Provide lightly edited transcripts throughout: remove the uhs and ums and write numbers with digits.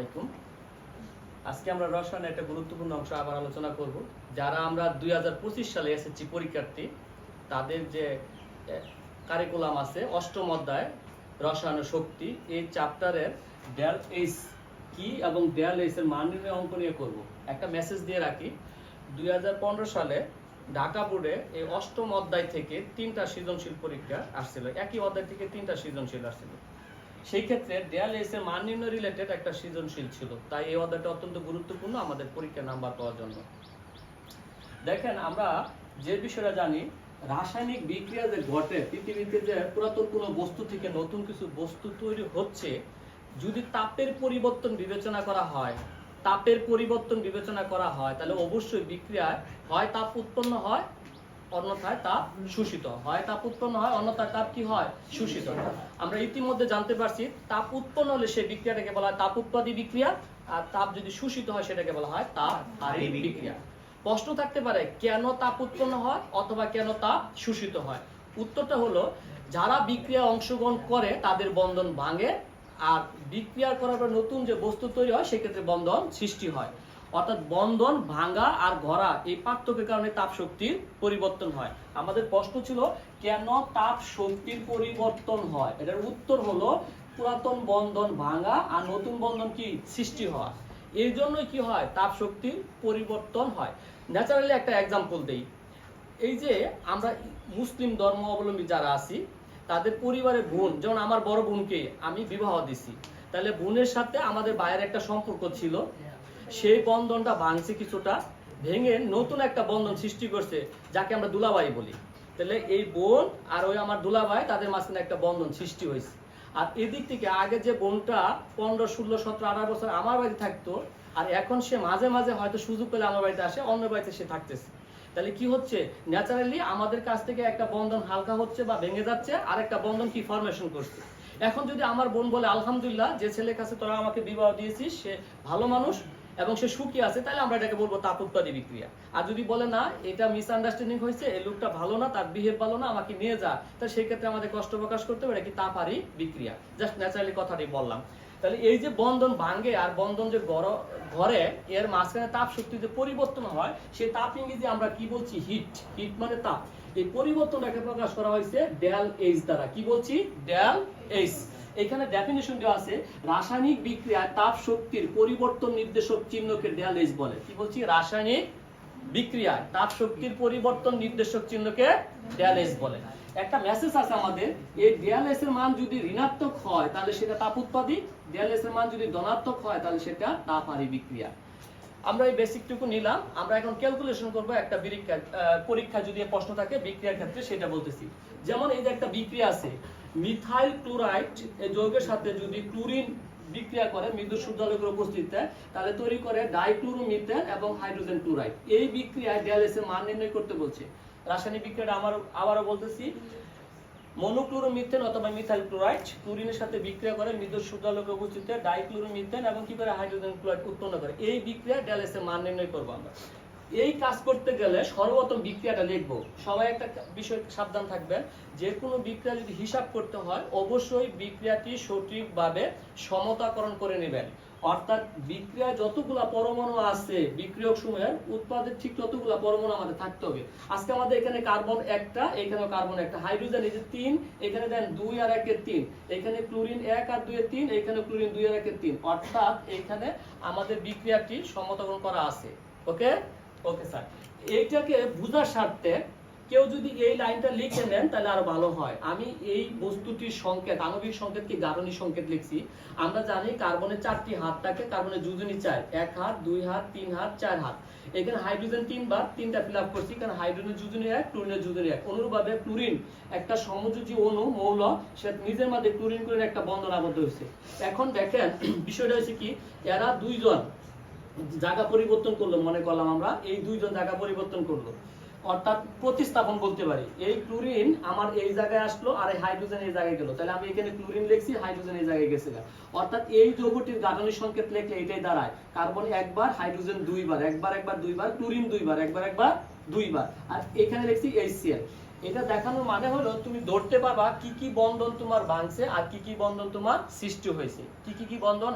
আলাইকুম। আজকে আমরা রসায়নের একটা গুরুত্বপূর্ণ অংশ আবার আলোচনা করব। যারা আমরা 2025 সালে এসএসসি পরীক্ষার্থী, তাদের যে কারিকুলাম আছে অষ্টম অধ্যায় রসায়ন শক্তি, এই চ্যাপ্টারের ডেল এইচ কি এবং ডেল এইচ এর মান নির্ণয় অঙ্ক নিয়ে করব। একটা মেসেজ দিয়ে রাখি, 2015 সালে ঢাকা বোর্ডে এই অষ্টম অধ্যায় থেকে 3টা সৃজনশীল পরীক্ষা আসছিল, একই অধ্যায় থেকে 3টা সৃজনশীল আসছিল। সেই ক্ষেত্রে ডেল এইচ এর মান নির্ণয় রিলেটেড একটা সৃজনশীল ছিল, তাই এই অধ্যায়টা অত্যন্ত গুরুত্বপূর্ণ আমাদের পরীক্ষার নাম্বার পাওয়ার জন্য। দেখেন, আমরা যে বিষয়টা জানি, রাসায়নিক বিক্রিয়া যে ঘটে পৃথিবীতে, যে পুরাতন কোনো বস্তু থেকে নতুন কিছু বস্তু তৈরি হচ্ছে, যদি তাপের পরিবর্তন বিবেচনা করা হয়, তাহলে অবশ্যই বিক্রিয়ায় হয় তাপ উৎপন্ন হয়, অন্যথায় তাপ শোষিত হয়। তাপ উৎপন্ন হয়, অন্যথায় তাপ কি হয়? শোষিত। আমরা ইতিমধ্যে জানতে পারছি, তাপ উৎপন্ন হলে সেই বিক্রিয়াটাকে বলা হয় তাপ উৎপাদী বিক্রিয়া, আর তাপ যদি শোষিত হয় সেটাকে বলা হয় তাপ হারী বিক্রিয়া। প্রশ্ন থাকতে পারে, কেন তাপ উৎপন্ন হয় অথবা কেন তাপ শোষিত হয়? উত্তরটা হলো, যারা বিক্রিয়া অংশগ্রহণ করে তাদের বন্ধন ভাঙে, আর বিক্রিয়া করার পর নতুন যে বস্তু তৈরি হয় সেক্ষেত্রে বন্ধন সৃষ্টি হয়। অর্থাৎ বন্ধন ভাঙা আর গড়া, এই পার্থক্যের কারণে তাপ শক্তির পরিবর্তন হয়। আমাদের প্রশ্ন ছিল, কেন তাপ শক্তির পরিবর্তন হয়? এটার উত্তর হলো, পুরাতন বন্ধন ভাঙা আর নতুন বন্ধন কি সৃষ্টি হওয়া, এর জন্যই কি হয়? তাপ শক্তির পরিবর্তন হয়। ন্যাচারালি একটা এক্সাম্পল দেই। এই যে আমরা মুসলিম ধর্ম অবলম্বী যারা আছি, তাদের পরিবারের বোন, যেমন আমার বড় বোনকে আমি বিবাহ দিছি, তাহলে বোনের সাথে আমাদের ভাইয়ের একটা সম্পর্ক ছিল, সেই বন্ধনটা ভাঙছে, কিছুটা ভেঙে নতুন একটা বন্ধন সৃষ্টি করছে, যাকে আমরা দুলাভাই বলি। তাহলে এই বোন আর ওই আমার দুলাভাই, তাদের মাঝখানে একটা বন্ধন সৃষ্টি হয়েছে। আর এদিক থেকে আগে যে বোনটা 15, 16, 17, 18 বছর আমার বাড়িতে থাকতো, আর এখন সে মাঝে মাঝে হয়তো সুযোগ পেলে আমার বাড়িতে আসে, অন্য বাড়িতে সে থাকতেছে। তাহলে কি হচ্ছে? ন্যাচারালি আমাদের কাছ থেকে একটা বন্ধন হালকা হচ্ছে বা ভেঙে যাচ্ছে, আর একটা বন্ধন কি ফরমেশন করছে। এখন যদি আমার বোন বলে, আলহামদুলিল্লাহ, যে ছেলের কাছে তোরা আমাকে বিবাহ দিয়েছিস সে ভালো মানুষ এবং সে সুখী আছে, তাহলে আমরা এটাকে বলবো তাপ উৎপাদী বিক্রিয়া। আর যদি বলে না, এটা মিসআন্ডারস্ট্যান্ডিং হয়েছে, এই লোকটা ভালো না, তার বিহেভ ভালো না, আমাকে নিয়ে যা, তাহলে সেই ক্ষেত্রে আমাদের কষ্ট প্রকাশ করতে হবে, এটা কি তাপ হারী বিক্রিয়া। জাস্ট ন্যাচারালি কথাটি বললাম। তাহলে এই যে বন্ধন ভাঙে আর বন্ধন যে ঘরে, এর মাঝখানে তাপ শক্তি যে পরিবর্তন হয়, সেই তাপ ইংরেজি আমরা কি বলছি? হিট। হিট মানে তাপ। এই পরিবর্তনটাকে প্রকাশ করা হয়েছে ডেল এইচ দ্বারা। কি বলছি? Del H. এখানে ডেফিনিশন দেওয়া আছে, রাসায়নিক বিক্রিয়ায় তাপ শক্তির পরিবর্তন নির্দেশক চিহ্নকে ডেল এইচ বলে। কি বলছি? রাসায়নিক বিক্রিয়ায় তাপ শক্তির পরিবর্তন নির্দেশক চিহ্নকে ডেল এইচ বলে। একটা মেসেজ আছে আমাদের, এই ডেল এইচ এর মান যদি ঋণাত্মক হয় তাহলে সেটা তাপ উৎপাদী, ডেল এইচ এর মান যদি ধনাত্মক হয় তাহলে সেটা তাপ হারী বিক্রিয়া। আমরা এই বেসিকটুকু নিলাম। আমরা এখন ক্যালকুলেশন করব একটা পরীক্ষা যদি প্রশ্ন থাকে বিক্রিয়ার ক্ষেত্রে, সেটা বলতেছি। যেমন এই যে একটা বিক্রিয়া আছে, মিথাইল ক্লোরাইড এই যৌগের সাথে যদি ক্লোরিন বিক্রিয়া করে মৃদু সূর্যালোকের উপস্থিতিতে, তাহলে তৈরি করে ডাইক্লোরোমিথেন এবং হাইড্রোজেন ক্লোরাইড। এই বিক্রিয়ায় ডেল এইচ এর মান নির্ণয় করতে বলছে। রাসায়নিক বিক্রিয়াটা আবারও বলতেছি, মনোক্লোরোমিথেন অথবা মিথাইল ক্লোরাইড ক্লোরিনের সাথে বিক্রিয়া করে মৃদু সূর্যালোকের উপস্থিতিতে ডাইক্লোরোমিথেন এবং কি করে হাইড্রোজেন ক্লোরাইড উৎপন্ন করে। এই বিক্রিয়া ডেল এইচ এর মান নির্ণয় করব আমরা। এই কাজ করতে গেলে সর্বপ্রথম বিক্রিয়াটা লিখব। সবাই একটা বিষয় সাবধান থাকবেন, যে কোনো বিক্রিয়া যদি হিসাব করতে হয় অবশ্যই বিক্রিয়াটি সঠিকভাবে সমতাকরণ করে নেবেন। অর্থাৎ বিক্রিয়া যতগুলা পরমাণু আছে, বিক্রিয়ক সমূহের উৎপাদের ঠিক ততগুলা পরমাণু আমাদের থাকতে হবে। আজকে আমাদের এখানে কার্বন একটা, এখানেও কার্বন একটা, হাইড্রোজেন এই যে 3, এখানে দেন 2 আর 1 এর 3, এখানে ক্লোরিন 1 আর 2 এর 3, এখানে ক্লোরিন 2 আর 1 এর 3। অর্থাৎ এখানে আমাদের বিক্রিয়াটি সমতাকরণ করা আছে। ওকে ওকে স্যার, এইটাকে বোঝার স্বার্থে কেউ যদি এই লাইনটা লিখে নেন তাহলে আরো ভালো হয়। আমি এই বস্তুটির সংকেত, আণবিক সংকেতকে গাঠনিক সংকেত লিখছি। আমরা জানি কার্বনের 4টি হাত থাকে, কার্বনের যোজনী 4, 1 হাত, 2 হাত, 3 হাত, 4 হাত। এখানে হাইড্রোজেন 3 বার, 3টা ফিল আপ করছি, কারণ হাইড্রোজেনের যোজনী 1, ক্লোরিনের যোজনী 1। অনুরূপভাবে ক্লোরিন একটা সমযোজী অণু, মৌল, সে নিজের মধ্যে ক্লোরিন ক্লোরিন একটা বন্ধন আবদ্ধ হয়েছে। এখন দেখেন বিষয়টা হচ্ছে কি, এরা দুইজন জায়গা পরিবর্তন করলো, মনে করলাম আমরা এই দুইজন জায়গা পরিবর্তন করলো, অর্থাৎ প্রতিস্থাপন বলতে পারি। এই ক্লোরিন আমার এই জায়গায় আসলো আর এই হাইড্রোজেন এই জায়গায় গেল, তাহলে আমি এখানে ক্লোরিন লিখছি, হাইড্রোজেন এই জায়গায় গেছে। অর্থাৎ এই যৌগটির গাঠনিক সংকেত লিখলে এটাই দাঁড়ায়, কার্বন একবার, হাইড্রোজেন দুইবার, একবার একবার দুইবার, ক্লোরিন দুইবার, একবার একবার দুইবার, আর এখানে লিখছি HCl। এটা দেখানোর মানে হলো তুমি ধরতে পারবা কি কি বন্ধন তোমার ভাঙছে আর কি কি বন্ধন তোমার সৃষ্টি হয়েছে, কি বন্ধন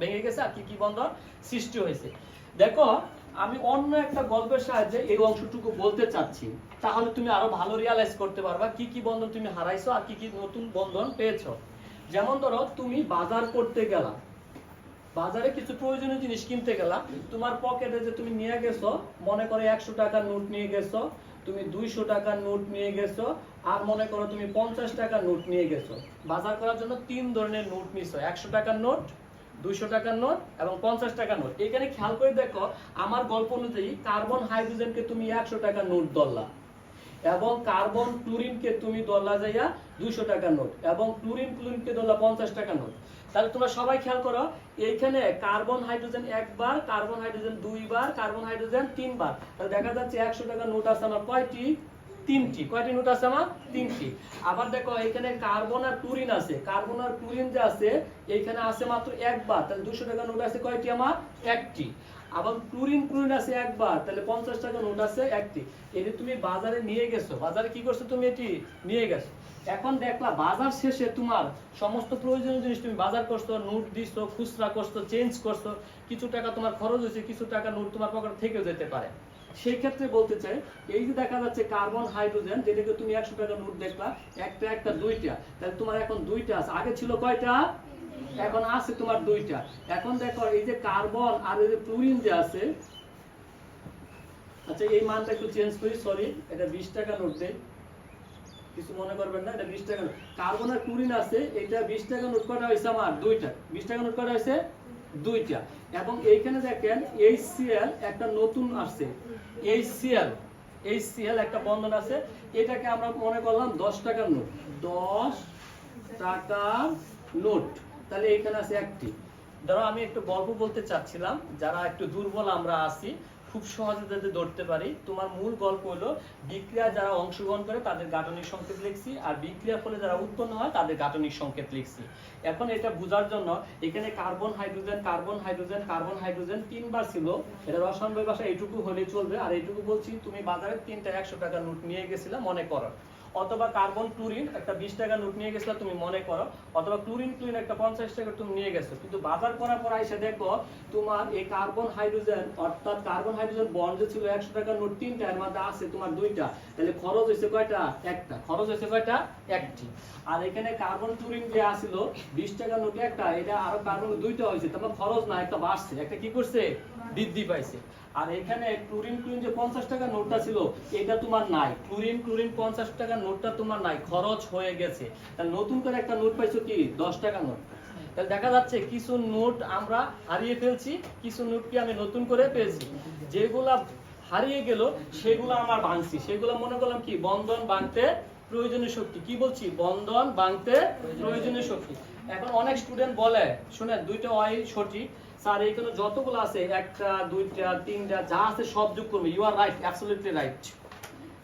ভেঙে গেছে আর কি বন্ধন সৃষ্টি হয়েছে। দেখো আমি অন্য একটা গল্পের সাহায্যে এই অংশটুকু বলতে চাচ্ছি, তাহলে তুমি আরো ভালো রিয়ালাইজ করতে পারবা কি বন্ধন তুমি হারাইছো আর কি নতুন বন্ধন পেয়েছো। যেমন ধরো তুমি বাজার করতে গেলা, বাজারে কিছু প্রয়োজনীয় জিনিস কিনতে গেলা, তোমার পকেটে যে তুমি নিয়ে গেছো, মনে করো 100 টাকার নোট নিয়ে গেছো, তুমি 200 টাকার নোট নিয়ে গেছো, আর মনে করো তুমি 50 টাকার নোট নিয়ে গেছো। বাজার করার জন্য 3 ধরনের নোট নিছো, 100 টাকার নোট, 200 টাকার নোট এবং 50 টাকার নোট। এখানে খেয়াল করে দেখো, আমার গল্প অনুযায়ী কার্বন হাইড্রোজেনকে তুমি 100 টাকার নোট ধরলা এবং কার্বন ক্লোরিনকে তুমি ধরলা যাইয়া 200 টাকার নোট এবং ক্লোরিনকে ধরলা 50 টাকার নোট। তাহলে তোমরা সবাই খেয়াল করো, এইখানে কার্বন হাইড্রোজেন একবার, কার্বন হাইড্রোজেন দুইবার, কার্বন হাইড্রোজেন তিনবার। তাহলে দেখা যাচ্ছে 100 টাকার নোট আছে আমার কয়টি? তিনটি। কয়টি নোট আছে আমার? তিনটি। আবার দেখো এখানে কার্বন আর ক্লোরিন আছে, কার্বন আর ক্লোরিন যে আছে এইখানে আছে মাত্র একবার, তাহলে 200 টাকার নোট আছে কয়টি আমার? একটি। আবার ক্লোরিন আছে একবার, তাহলে 50 টাকা নোট আছে একটি। এটি তুমি বাজারে নিয়ে গেছো, বাজারে কি করছো তুমি? এটি নিয়ে গেছো। এখন দেখলা বাজার শেষে তোমার সমস্ত প্রয়োজনীয় জিনিস তুমি বাজার করছো, নোট দিছো, খুচরা করছো, চেঞ্জ করছো, কিছু টাকা তোমার খরচ হয়েছে, কিছু টাকা নোট তোমার পকেট থেকেও যেতে পারে। সেই ক্ষেত্রে বলতে চাই, এই যে দেখা যাচ্ছে কার্বন হাইড্রোজেন, যেটাকে তুমি 100 টাকা নোট দেখলা, একটা দুইটা, তাহলে তোমার এখন দুইটা আছে। আগে ছিল কয়টা? এখন আছে তোমার দুইটা। এখন দেখো এই যে কার্বন আর এই যে ক্লোরিন যে আছে, আচ্ছা এই মানটা একটু চেঞ্জ করি, সরি, এটা 20 টাকা নোট দেই, কিছু মনে করবেন না, এটা 20 টাকা নোট। কার্বন আর ক্লোরিন আছে, এটা 20 টাকা নোট কটা হয়েছে আমার? দুইটা। 20 টাকা নোট কটা হয়েছে? দুইটা। এবং এইখানে দেখেন HCl একটা নতুন আসছে, HCl একটা বন্ধন আছে, এটাকে আমরা মনে করলাম 10 টাকার নোট, 10 টাকার নোট। তাহলে এখানে আছে একটি। ধরো আমি একটু গল্প বলতে চাচ্ছিলাম, যারা একটু দুর্বল আমরা আছি, খুব সহজে যাতে ধরতে পারি। তোমার মূল গল্প হলো বিক্রিয়া যারা অংশগ্রহণ করে তাদের গাঠনিক সংকেত লিখছি, আর বিক্রিয়ার ফলে যারা উৎপন্ন হয় তাদের গাঠনিক সংকেত লিখছি। এখন এটা বোঝার জন্য এখানে কার্বন হাইড্রোজেন তিনবার ছিল, এটা রসায়ন ভাষা এইটুকু হলে চলবে। আর এইটুকু বলছি, তুমি বাজারে 3টা 100 টাকা নোট নিয়ে গেছিলা মনে করো, অথবা কার্বন ক্লোরিন একটা 20 টাকা নোট নিয়ে গেছিলা তুমি মনে করো, অথবা ক্লোরিন একটা 50 টাকা তুমি নিয়ে গেছো। কিন্তু বাজার করার পর এসে দেখো তোমার এই কার্বন হাইড্রোজেন, অর্থাৎ কার্বন হাইড্রোজেন বন্ড যে ছিল 100 টাকার নোট 3টা, এর মধ্যে আছে তোমার দুইটা, তাহলে খরচ হয়েছে কয়টা? একটা। খরচ হয়েছে কয়টা? একটি। আর এখানে কার্বন ক্লোরিন যে আছিল 20 টাকার নোট একটা, এটা আরো কার্বন দুইটা হয়েছে, তারপর খরচ না একটা বাড়ছে, একটা কি করছে? বৃদ্ধি পাইছে। আর এখানে ক্লোরিন যে 50 টাকার নোটটা ছিল এটা তোমার নাই, ক্লোরিন 50 টাকার নোটটা তোমার নাই, খরচ হয়ে গেছে। তাহলে নতুন করে একটা নোট পাইছো কি? 10 টাকা নোট। তাহলে দেখা যাচ্ছে কিছু নোট আমরা হারিয়ে ফেলছি, কিছু নোট কি আমি নতুন করে পেয়েছি। যেগুলা হারিয়ে গেল সেগুলো আমার ভাঙছি, সেগুলো মনে করলাম কি? বন্ধন ভাঙতে প্রয়োজনীয় শক্তি। কি বলছি? বন্ধন ভাঙতে প্রয়োজনীয় শক্তি। এখন অনেক স্টুডেন্ট বলে, শুনে দুইটা ওয়াই সঠিক স্যার, এইখানে যতগুলো আছে, একটা, দুইটা, তিনটা, যা আছে সব যোগ করবে। You are right, absolutely right.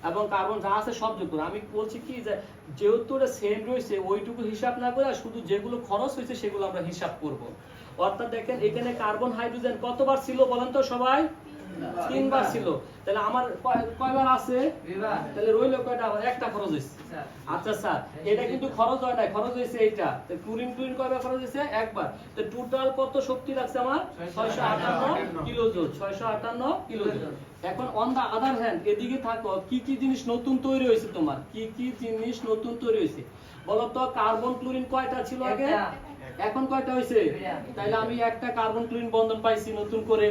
এবং কার্বন যা আছে সব যোগ করবে। আমি বলছি কি, যে যেহেতু এটা সেম রয়েছে, ওইটুকু হিসাব না করে শুধু যেগুলো খরচ হয়েছে সেগুলো আমরা হিসাব করব। অর্থাৎ দেখেন এখানে কার্বন হাইড্রোজেন কতবার ছিল বলেন তো সবাই? 3বার ছিল। তাহলে আমার কয়বার আছে? তাহলে রইলো কয়টা? আমার একটা খরচ হয়েছে। আচ্ছা স্যার, এটা কিন্তু খরচ হয় না, খরচ হয়েছে এইটা। ক্লোরিন কয়বার খরচ হয়েছে? একবার। তো টোটাল কত শক্তি লাগছে আমার? 658 কিলোজুল। 658 কিলোজুল। এখন অন দা আদার হ্যান্ড এদিকে থাকো, কি কি জিনিস নতুন তৈরি হয়েছে তোমার? কি কি জিনিস নতুন তৈরি হয়েছে বলো তো? কার্বন ক্লোরিন কয়টা ছিল আগে? এখন কয়টা হয়েছে? তাইলে আমি একটা কার্বন ক্লোরিন বন্ধন পাইছি নতুন করে।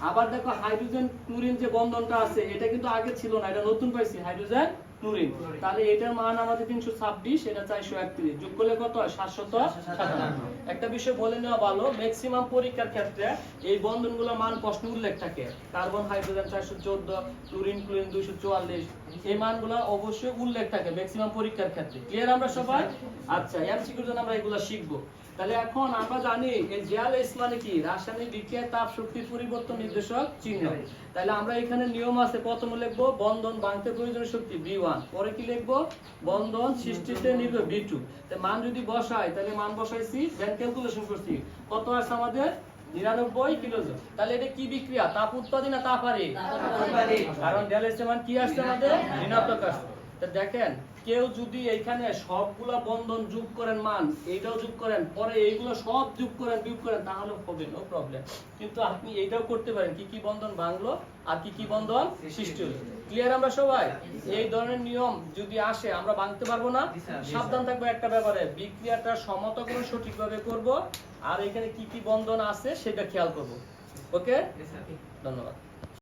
আবার দেখো হাইড্রোজেন ক্লোরিন যে বন্ধনটা আছে এটা কিন্তু আগে ছিল না, এটা নতুন পাইছি, হাইড্রোজেন ক্লোরিন। তাহলে এটার মান আমাদের 326, এটা 431, যোগ করলে কত হয়? 757। একটা বিষয় বলে নেওয়া ভালো, ম্যাক্সিমাম পরীক্ষার ক্ষেত্রে এই বন্ধনগুলোর মান প্রশ্ন উল্লেখ থাকে। কার্বন হাইড্রোজেন 414, ক্লোরিন 244, এই মানগুলো অবশ্যই উল্লেখ থাকে ম্যাক্সিমাম পরীক্ষার ক্ষেত্রে। ক্লিয়ার আমরা সবাই? আচ্ছা, এমসিকিউর জন্য আমরা এগুলো শিখবো। তাহলে এখন আমরা জানি এই জিএলএস মানে কি? রাসায়নিক বিক্রিয়ায় তাপ শক্তির পরিবর্তন নির্দেশক চিহ্ন। তাহলে আমরা এখানে নিয়ম আছে, প্রথমে লিখবো বন্ধন ভাঙতে প্রয়োজনীয় শক্তি B1, পরে কি লিখবো? বন্ধন সৃষ্টিতে নির্ভর B2। তাহলে মান যদি বসাই, তাহলে মান বসাইছি, দেন ক্যালকুলেশন করছি, কত আছে আমাদের? 99 কিলোজুল। তাহলে এটা কি বিক্রিয়া? তাপ উৎপাদন না তাপ হারি? কারণ জিএলএস এর মান কি আসছে আমাদের? ঋণাত্মক আসছে। তো দেখেন কেউ যদি এইখানে সবগুলা বন্ধন যোগ করেন মান এইটাও যোগ করেন পরে এইগুলো সব যোগ করেন বিয়োগ করেন তাহলে হবে নো প্রবলেম, কিন্তু আপনি এইটাও করতে পারেন কি কি বন্ধন ভাঙলো আর কি কি বন্ধন সৃষ্টি হলো। ক্লিয়ার আমরা সবাই? এই ধরনের নিয়ম যদি আসে আমরা ভাঙতে পারবো না। সাবধান থাকবো একটা ব্যাপারে, বিক্রিয়াটা সমতাক্রম সঠিকভাবে করব আর এখানে কি কি বন্ধন আছে সেটা খেয়াল করব। ওকে, ধন্যবাদ।